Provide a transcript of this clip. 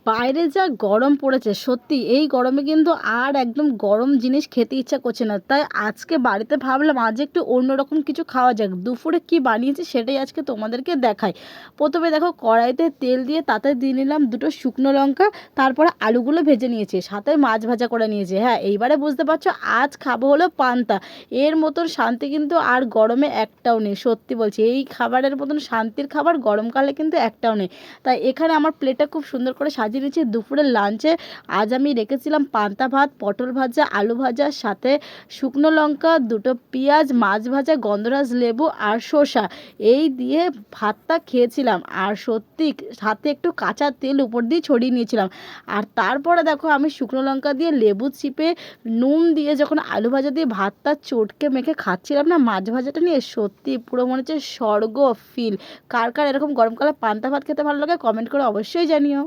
বাইরে যা গরম পড়েছে সত্যি এই গরমে কিন্তু আর একদম গরম জিনিস খেতে ইচ্ছা করছে না। তাই আজকে বাড়িতে ভাবলাম আজ একটু অন্যরকম কিছু খাওয়া যাক। দুপুরে কি বানিয়েছি সেটাই আজকে তোমাদেরকে দেখাই। প্রথমে দেখো কড়াইতে তেল দিয়ে তাতে দিয়ে নিলাম দুটো শুকনো লঙ্কা, তারপরে আলুগুলো ভেজে নিয়েছি, সাথে মাছ ভাজা করে নিয়েছি। হ্যাঁ, এইবারে বুঝতে পারছো আজ খাবো হলো পান্তা। এর মতন শান্তি কিন্তু আর গরমে একটাও নেই, সত্যি বলছি। এই খাবারের মতন শান্তির খাবার গরমকালে কিন্তু একটাও নেই। তাই এখানে আমার প্লেটটা খুব সুন্দর করে সাজিয়ে নিয়েছি। দুপুরের লাঞ্চে আজ আমি রেখেছিলাম পান্তা ভাত, পটল ভাজা, আলু ভাজার সাথে শুকনো লঙ্কা, দুটো পেঁয়াজ, মাছ ভাজা, গন্ধরাজ লেবু আর শসা। এই দিয়ে ভাতটা খেয়েছিলাম। আর সত্যি সাথে একটু কাঁচা তেল উপর দিয়ে ছড়িয়ে নিয়েছিলাম। আর তারপরে দেখো আমি শুকনো লঙ্কা দিয়ে লেবু চিপে নুন দিয়ে যখন আলু ভাজা দিয়ে ভাতটা চটকে মেখে খাচ্ছিলাম না মাছ ভাজাটা নিয়ে, সত্যি পুরো মনে হচ্ছে স্বর্গ ফিল। কার কার এরকম গরমকালে পান্তা ভাত খেতে ভালো লাগে কমেন্ট করে অবশ্যই জানিও।